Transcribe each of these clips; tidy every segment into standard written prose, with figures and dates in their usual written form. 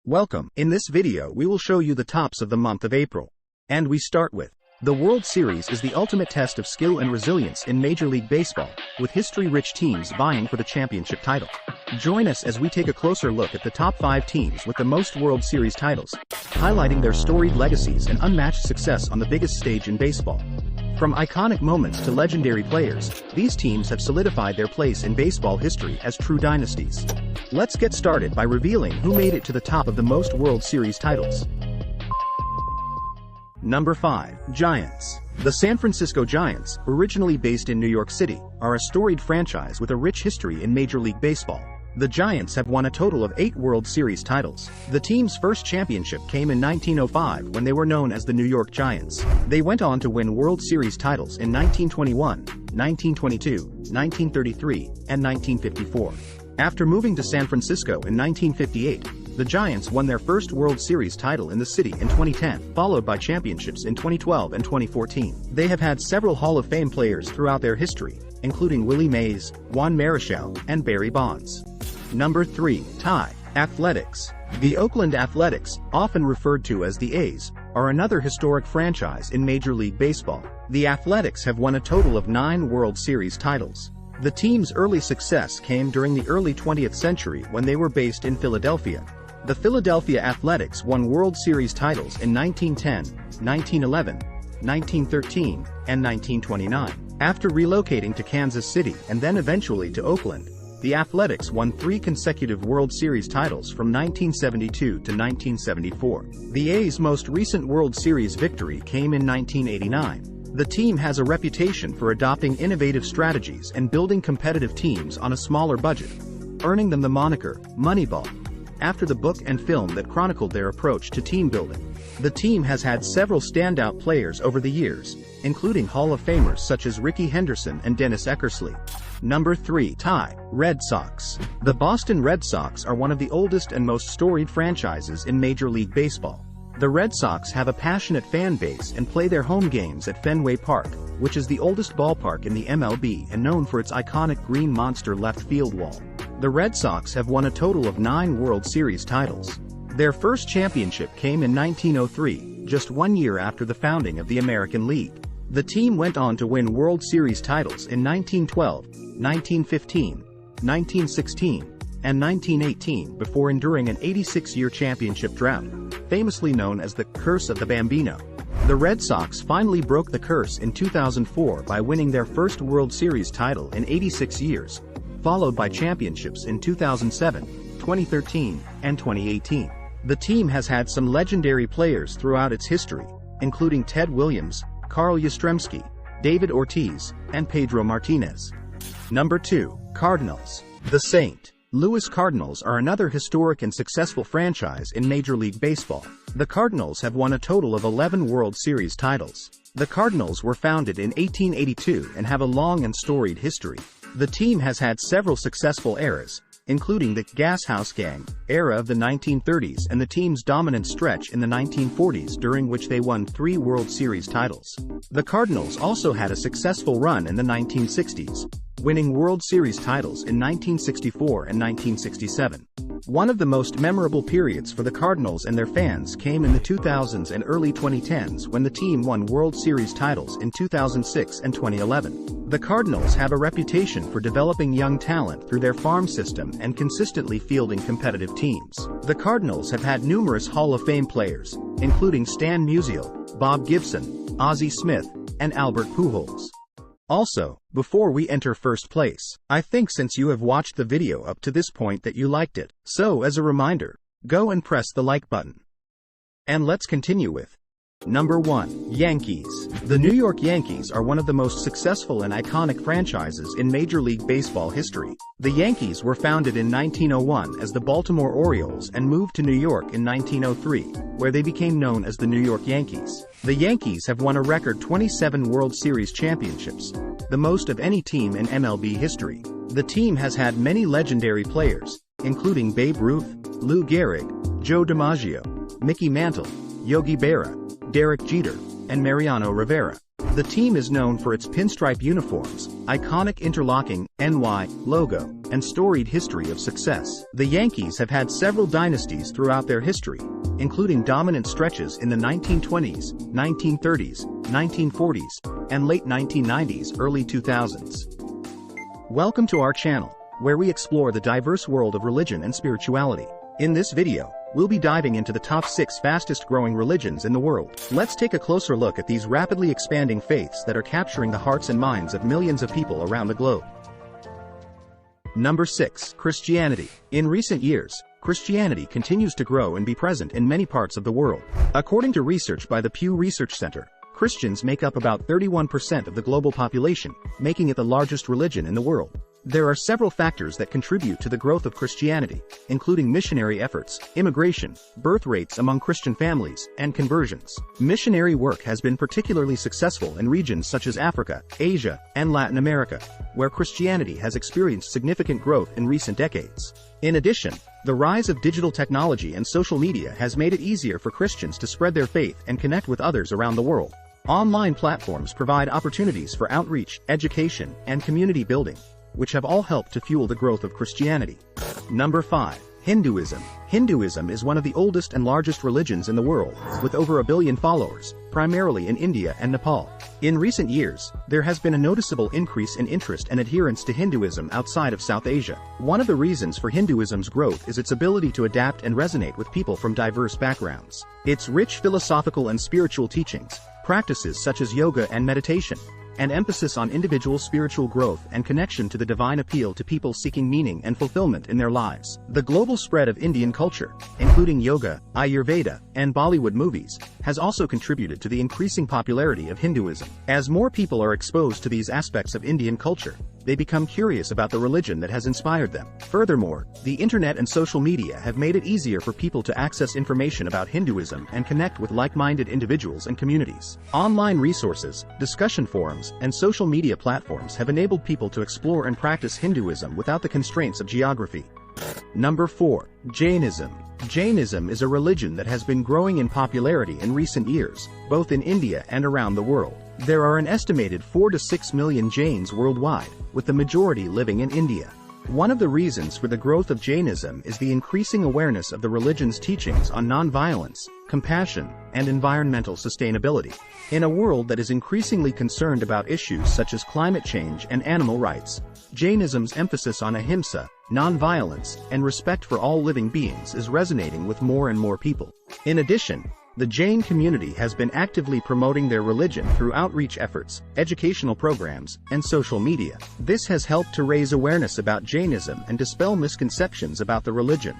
Welcome. In this video we will show you the tops of the month of April. And we start with the World Series is the ultimate test of skill and resilience in Major League Baseball, with history-rich teams vying for the championship title. Join us as we take a closer look at the top 5 teams with the most World Series titles, highlighting their storied legacies and unmatched success on the biggest stage in baseball. From iconic moments to legendary players, these teams have solidified their place in baseball history as true dynasties. Let's get started by revealing who made it to the top of the most World Series titles. Number 5. Giants. The San Francisco Giants, originally based in New York City, are a storied franchise with a rich history in Major League Baseball. The Giants have won a total of 8 World Series titles. The team's first championship came in 1905 when they were known as the New York Giants. They went on to win World Series titles in 1921, 1922, 1933, and 1954. After moving to San Francisco in 1958, the Giants won their first World Series title in the city in 2010, followed by championships in 2012 and 2014. They have had several Hall of Fame players throughout their history, including Willie Mays, Juan Marichal, and Barry Bonds. Number 3. Athletics. The Oakland Athletics, often referred to as the A's, are another historic franchise in Major League Baseball. The Athletics have won a total of 9 World Series titles. The team's early success came during the early 20th century when they were based in Philadelphia. The Philadelphia Athletics won World Series titles in 1910, 1911, 1913, and 1929. After relocating to Kansas City and then eventually to Oakland, the Athletics won 3 consecutive World Series titles from 1972 to 1974. The A's most recent World Series victory came in 1989. The team has a reputation for adopting innovative strategies and building competitive teams on a smaller budget, earning them the moniker Moneyball, after the book and film that chronicled their approach to team building. The team has had several standout players over the years, including Hall of Famers such as Rickey Henderson and Dennis Eckersley. Number 3. Red Sox. The Boston Red Sox are one of the oldest and most storied franchises in Major League Baseball. The Red Sox have a passionate fan base and play their home games at Fenway Park, which is the oldest ballpark in the MLB and known for its iconic green monster left field wall. The Red Sox have won a total of 9 World Series titles. Their first championship came in 1903, just 1 year after the founding of the American League. The team went on to win World Series titles in 1912, 1915, 1916, and 1918 before enduring an 86-year championship drought, famously known as the Curse of the Bambino. The Red Sox finally broke the curse in 2004 by winning their first World Series title in 86 years, followed by championships in 2007, 2013, and 2018. The team has had some legendary players throughout its history, including Ted Williams, Carl Yastrzemski, David Ortiz, and Pedro Martinez. Number 2. Cardinals. The St. Louis Cardinals are another historic and successful franchise in Major League Baseball. The Cardinals have won a total of 11 World Series titles. The Cardinals were founded in 1882 and have a long and storied history. The team has had several successful eras, including the Gas House Gang era of the 1930s and the team's dominant stretch in the 1940s, during which they won 3 World Series titles. The Cardinals also had a successful run in the 1960s, winning World Series titles in 1964 and 1967. One of the most memorable periods for the Cardinals and their fans came in the 2000s and early 2010s when the team won World Series titles in 2006 and 2011. The Cardinals have a reputation for developing young talent through their farm system and consistently fielding competitive teams. The Cardinals have had numerous Hall of Fame players, including Stan Musial, Bob Gibson, Ozzie Smith, and Albert Pujols. Also, before we enter first place, I think since you have watched the video up to this point that you liked it. So as a reminder, go and press the like button. And let's continue with Number 1. Yankees. The New York Yankees are one of the most successful and iconic franchises in Major League Baseball history. The Yankees were founded in 1901 as the Baltimore Orioles and moved to New York in 1903, where they became known as the New York Yankees. The Yankees have won a record 27 World Series championships, the most of any team in MLB history. The team has had many legendary players, including Babe Ruth, Lou Gehrig, Joe DiMaggio, Mickey Mantle, Yogi Berra, Derek Jeter, and Mariano Rivera. The team is known for its pinstripe uniforms, iconic interlocking NY logo, and storied history of success. The Yankees have had several dynasties throughout their history, including dominant stretches in the 1920s, 1930s, 1940s, and late 1990s, early 2000s. Welcome to our channel, where we explore the diverse world of religion and spirituality. In this video, we'll be diving into the top 6 fastest growing religions in the world. Let's take a closer look at these rapidly expanding faiths that are capturing the hearts and minds of millions of people around the globe. Number 6. Christianity. In recent years, Christianity continues to grow and be present in many parts of the world. According to research by the Pew Research Center, Christians make up about 31% of the global population, making it the largest religion in the world. There are several factors that contribute to the growth of Christianity, including missionary efforts, immigration, birth rates among Christian families, and conversions. Missionary work has been particularly successful in regions such as Africa, Asia, and Latin America, where Christianity has experienced significant growth in recent decades. In addition, the rise of digital technology and social media has made it easier for Christians to spread their faith and connect with others around the world. Online platforms provide opportunities for outreach, education, and community building, which have all helped to fuel the growth of Christianity. Number 5. Hinduism. Hinduism is one of the oldest and largest religions in the world, with over 1 billion followers, primarily in India and Nepal. In recent years, there has been a noticeable increase in interest and adherence to Hinduism outside of South Asia. One of the reasons for Hinduism's growth is its ability to adapt and resonate with people from diverse backgrounds. Its rich philosophical and spiritual teachings, practices such as yoga and meditation, and emphasis on individual spiritual growth and connection to the divine appeal to people seeking meaning and fulfillment in their lives. The global spread of Indian culture, including yoga, Ayurveda, and Bollywood movies, has also contributed to the increasing popularity of Hinduism. As more people are exposed to these aspects of Indian culture, they become curious about the religion that has inspired them. Furthermore, the internet and social media have made it easier for people to access information about Hinduism and connect with like-minded individuals and communities. Online resources, discussion forums, and social media platforms have enabled people to explore and practice Hinduism without the constraints of geography. Number 4. Jainism. Jainism is a religion that has been growing in popularity in recent years, both in India and around the world. There are an estimated 4 to 6 million Jains worldwide, with the majority living in India. One of the reasons for the growth of Jainism is the increasing awareness of the religion's teachings on nonviolence, compassion, and environmental sustainability. In a world that is increasingly concerned about issues such as climate change and animal rights, Jainism's emphasis on ahimsa, nonviolence, and respect for all living beings is resonating with more and more people. In addition, the Jain community has been actively promoting their religion through outreach efforts, educational programs, and social media. This has helped to raise awareness about Jainism and dispel misconceptions about the religion.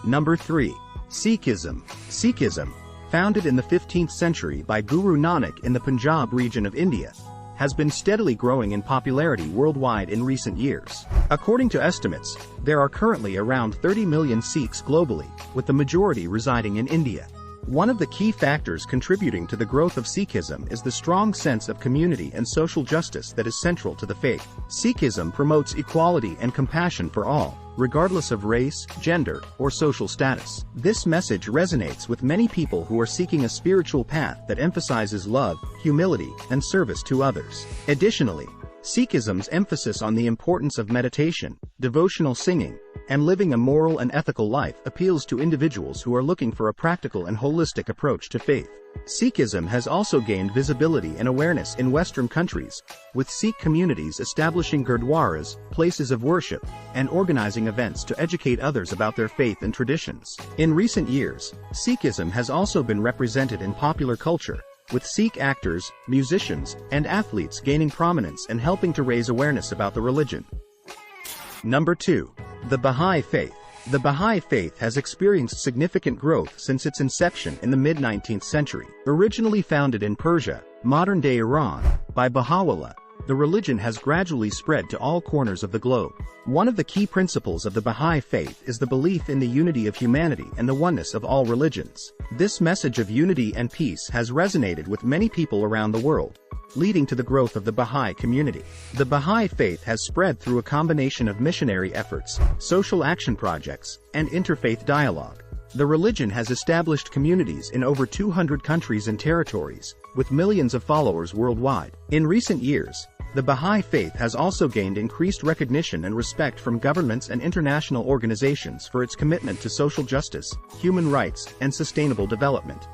Number 3. Sikhism. Sikhism, founded in the 15th century by Guru Nanak in the Punjab region of India, has been steadily growing in popularity worldwide in recent years. According to estimates, there are currently around 30 million Sikhs globally, with the majority residing in India. One of the key factors contributing to the growth of Sikhism is the strong sense of community and social justice that is central to the faith. Sikhism promotes equality and compassion for all, regardless of race, gender, or social status. This message resonates with many people who are seeking a spiritual path that emphasizes love, humility, and service to others. Additionally, Sikhism's emphasis on the importance of meditation, devotional singing, and living a moral and ethical life appeals to individuals who are looking for a practical and holistic approach to faith. Sikhism has also gained visibility and awareness in Western countries, with Sikh communities establishing gurdwaras, places of worship, and organizing events to educate others about their faith and traditions. In recent years, Sikhism has also been represented in popular culture, with Sikh actors, musicians, and athletes gaining prominence and helping to raise awareness about the religion. Number 2. The Baha'i Faith. The Baha'i Faith has experienced significant growth since its inception in the mid-19th century. Originally founded in Persia, modern-day Iran, by Baha'u'llah, the religion has gradually spread to all corners of the globe. One of the key principles of the Baha'i Faith is the belief in the unity of humanity and the oneness of all religions. This message of unity and peace has resonated with many people around the world, leading to the growth of the Baha'i community. The Baha'i Faith has spread through a combination of missionary efforts, social action projects, and interfaith dialogue. The religion has established communities in over 200 countries and territories, with millions of followers worldwide. In recent years, the Baha'i Faith has also gained increased recognition and respect from governments and international organizations for its commitment to social justice, human rights, and sustainable development.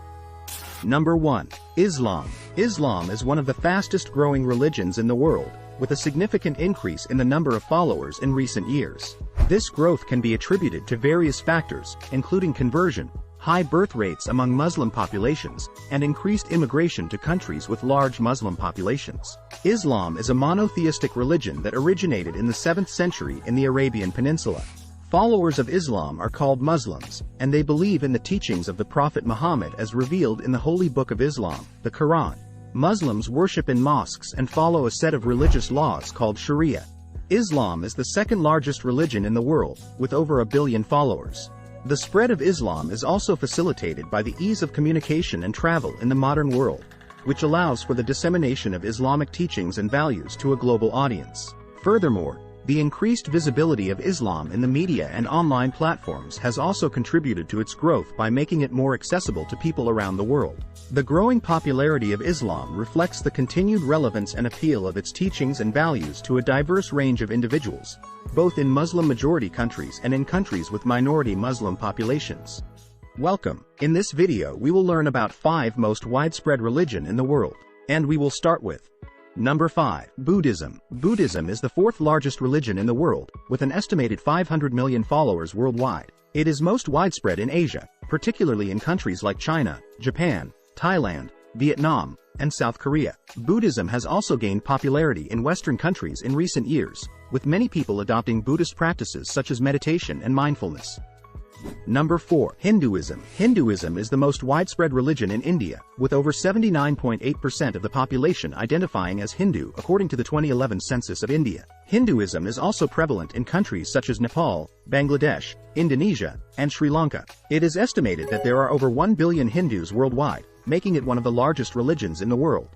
Number 1. Islam. Islam is one of the fastest-growing religions in the world, with a significant increase in the number of followers in recent years. This growth can be attributed to various factors, including conversion, high birth rates among Muslim populations, and increased immigration to countries with large Muslim populations. Islam is a monotheistic religion that originated in the 7th century in the Arabian Peninsula. Followers of Islam are called Muslims, and they believe in the teachings of the Prophet Muhammad as revealed in the Holy Book of Islam, the Quran. Muslims worship in mosques and follow a set of religious laws called Sharia. Islam is the second largest religion in the world, with over 1 billion followers. The spread of Islam is also facilitated by the ease of communication and travel in the modern world, which allows for the dissemination of Islamic teachings and values to a global audience. Furthermore, the increased visibility of Islam in the media and online platforms has also contributed to its growth by making it more accessible to people around the world. The growing popularity of Islam reflects the continued relevance and appeal of its teachings and values to a diverse range of individuals, both in Muslim-majority countries and in countries with minority Muslim populations. Welcome. In this video we will learn about 5 most widespread religion in the world. And we will start with Number 5. Buddhism. Buddhism is the 4th largest religion in the world, with an estimated 500 million followers worldwide. It is most widespread in Asia, particularly in countries like China, Japan, Thailand, Vietnam, and South Korea. Buddhism has also gained popularity in Western countries in recent years, with many people adopting Buddhist practices such as meditation and mindfulness. Number 4. Hinduism. Hinduism is the most widespread religion in India, with over 79.8% of the population identifying as Hindu according to the 2011 census of India. Hinduism is also prevalent in countries such as Nepal, Bangladesh, Indonesia, and Sri Lanka. It is estimated that there are over 1 billion Hindus worldwide, making it one of the largest religions in the world.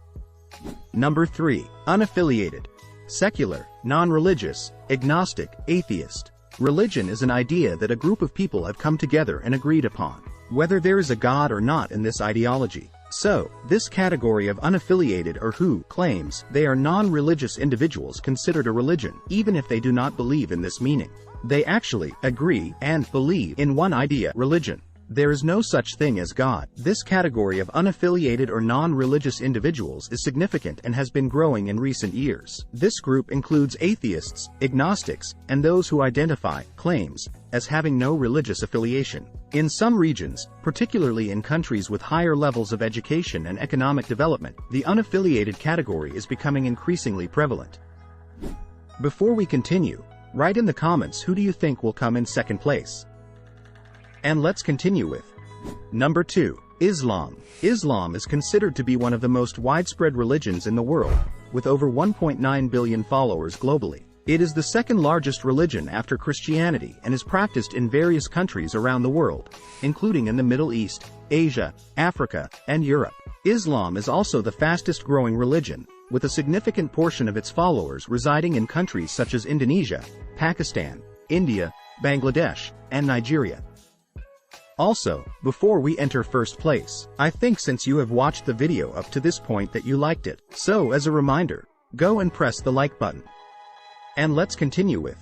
Number 3. Unaffiliated. Secular, non-religious, agnostic, atheist. Religion is an idea that a group of people have come together and agreed upon, whether there is a God or not in this ideology. So, this category of unaffiliated or who claims they are non-religious individuals considered a religion, even if they do not believe in this meaning. They actually agree and believe in one idea, religion. There is no such thing as God. This category of unaffiliated or non-religious individuals is significant and has been growing in recent years. This group includes atheists, agnostics, and those who identify, claims, as having no religious affiliation. In some regions, particularly in countries with higher levels of education and economic development, the unaffiliated category is becoming increasingly prevalent. Before we continue, write in the comments who do you think will come in second place. And let's continue with Number 2. Islam. Islam is considered to be one of the most widespread religions in the world, with over 1.9 billion followers globally. It is the second largest religion after Christianity and is practiced in various countries around the world, including in the Middle East, Asia, Africa, and Europe. Islam is also the fastest-growing religion, with a significant portion of its followers residing in countries such as Indonesia, Pakistan, India, Bangladesh, and Nigeria. Also, before we enter first place, I think since you have watched the video up to this point that you liked it. So as a reminder, go and press the like button. And let's continue with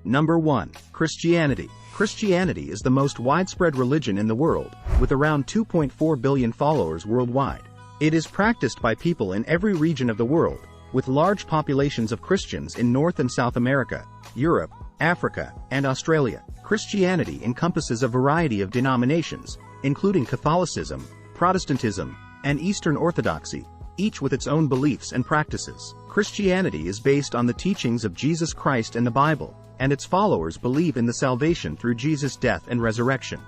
Number 1. Christianity. Christianity is the most widespread religion in the world, with around 2.4 billion followers worldwide. It is practiced by people in every region of the world, with large populations of Christians in North and South America, Europe, Africa, and Australia. Christianity encompasses a variety of denominations, including Catholicism, Protestantism, and Eastern Orthodoxy, each with its own beliefs and practices. Christianity is based on the teachings of Jesus Christ and the Bible, and its followers believe in the salvation through Jesus' death and resurrection.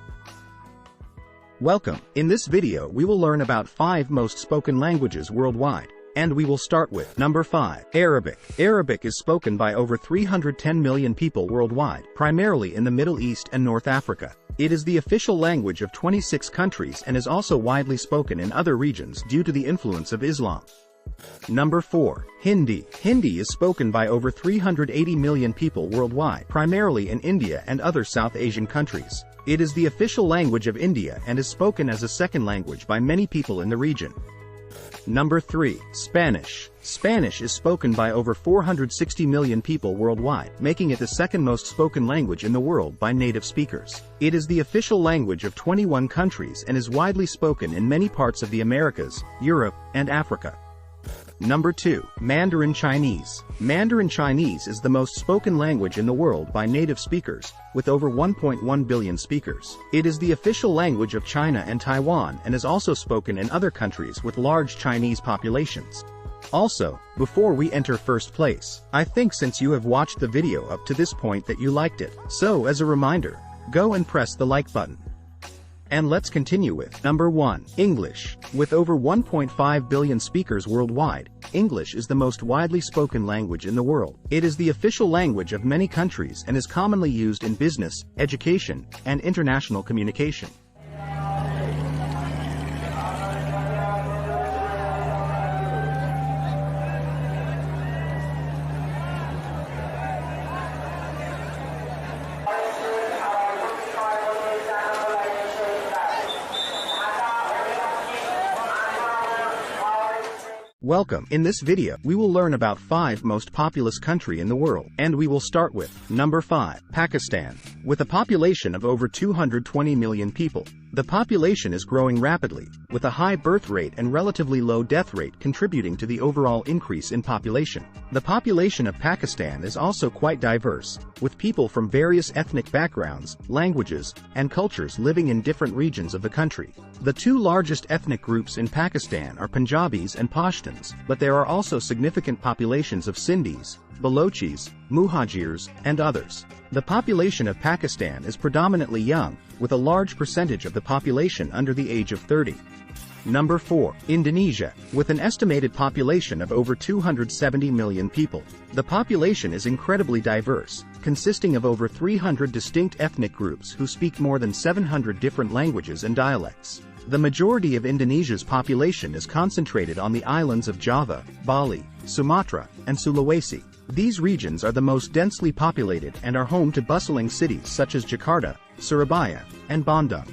Welcome. In this video we will learn about 5 most spoken languages worldwide. And we will start with Number 5. Arabic. Arabic is spoken by over 310 million people worldwide, primarily in the Middle East and North Africa. It is the official language of 26 countries and is also widely spoken in other regions due to the influence of Islam. Number 4. Hindi. Hindi is spoken by over 380 million people worldwide, primarily in India and other South Asian countries. It is the official language of India and is spoken as a second language by many people in the region. Number 3. Spanish. Spanish is spoken by over 460 million people worldwide, making it the second most spoken language in the world by native speakers. It is the official language of 21 countries and is widely spoken in many parts of the Americas, Europe, and Africa. Number 2. Mandarin Chinese. Mandarin Chinese is the most spoken language in the world by native speakers, with over 1.1 billion speakers. It is the official language of China and Taiwan and is also spoken in other countries with large Chinese populations. Also, before we enter first place, I think since you have watched the video up to this point that you liked it. So as a reminder, go and press the like button. And let's continue with number 1. English. With over 1.5 billion speakers worldwide, English is the most widely spoken language in the world. It is the official language of many countries and is commonly used in business, education, and international communication. Welcome. In this video, we will learn about 5 most populous country in the world, and we will start with number 5, Pakistan. With a population of over 220 million people, the population is growing rapidly, with a high birth rate and relatively low death rate contributing to the overall increase in population. The population of Pakistan is also quite diverse, with people from various ethnic backgrounds, languages, and cultures living in different regions of the country. The 2 largest ethnic groups in Pakistan are Punjabis and Pashtuns, but there are also significant populations of Sindhis, Balochis, Muhajirs, and others. The population of Pakistan is predominantly young, with a large percentage of the population under the age of 30. Number 4, Indonesia. With an estimated population of over 270 million people, the population is incredibly diverse, consisting of over 300 distinct ethnic groups who speak more than 700 different languages and dialects. The majority of Indonesia's population is concentrated on the islands of Java, Bali, Sumatra, and Sulawesi. These regions are the most densely populated and are home to bustling cities such as Jakarta, Surabaya, and Bandung.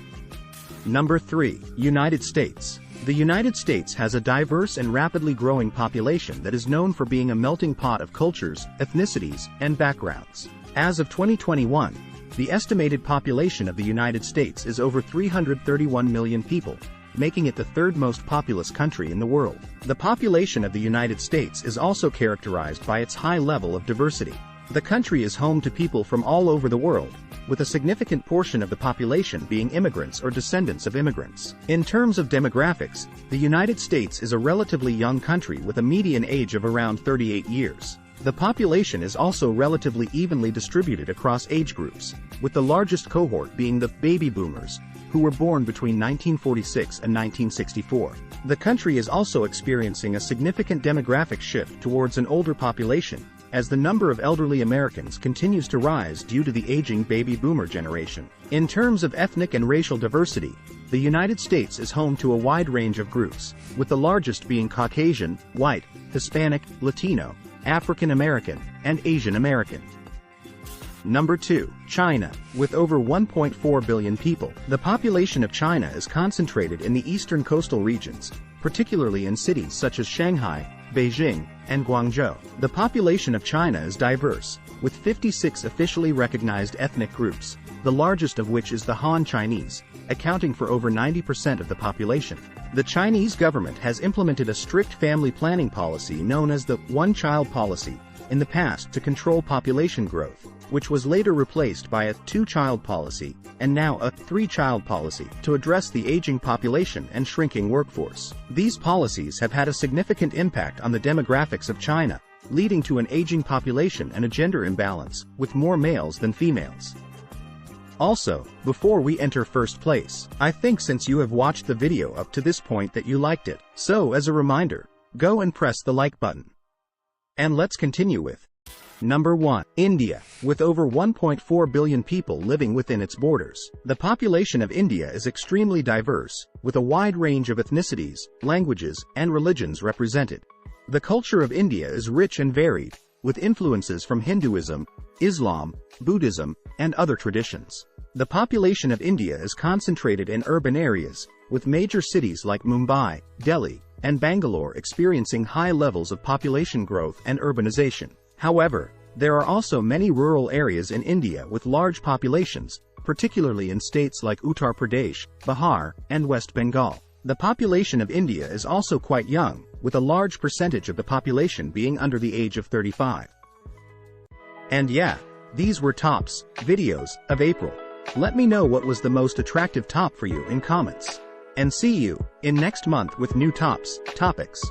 Number 3, United States. The United States has a diverse and rapidly growing population that is known for being a melting pot of cultures, ethnicities, and backgrounds. As of 2021, the estimated population of the United States is over 331 million people, making it the 3rd most populous country in the world. The population of the United States is also characterized by its high level of diversity. The country is home to people from all over the world, with a significant portion of the population being immigrants or descendants of immigrants. In terms of demographics, the United States is a relatively young country with a median age of around 38 years. The population is also relatively evenly distributed across age groups, with the largest cohort being the baby boomers, who were born between 1946 and 1964. The country is also experiencing a significant demographic shift towards an older population, as the number of elderly Americans continues to rise due to the aging baby boomer generation. In terms of ethnic and racial diversity, the United States is home to a wide range of groups, with the largest being Caucasian, White, Hispanic, Latino, African American, and Asian American. Number 2, China. With over 1.4 billion people, the population of China is concentrated in the eastern coastal regions, particularly in cities such as Shanghai, Beijing, and Guangzhou. The population of China is diverse, with 56 officially recognized ethnic groups, the largest of which is the Han Chinese, accounting for over 90% of the population. The Chinese government has implemented a strict family planning policy known as the one-child policy in the past to control population growth, which was later replaced by a two-child policy, and now a three-child policy, to address the aging population and shrinking workforce. These policies have had a significant impact on the demographics of China, leading to an aging population and a gender imbalance, with more males than females. Also, before we enter first place, I think since you have watched the video up to this point that you liked it. So as a reminder, go and press the like button. And let's continue with Number 1. India. With over 1.4 billion people living within its borders, the population of India is extremely diverse, with a wide range of ethnicities, languages, and religions represented. The culture of India is rich and varied, with influences from Hinduism, Islam, Buddhism, and other traditions. The population of India is concentrated in urban areas, with major cities like Mumbai, Delhi, and Bangalore experiencing high levels of population growth and urbanization. However, there are also many rural areas in India with large populations, particularly in states like Uttar Pradesh, Bihar, and West Bengal. The population of India is also quite young, with a large percentage of the population being under the age of 35. And yeah, these were tops videos of April. Let me know what was the most attractive top for you in comments. And see you in next month with new topics.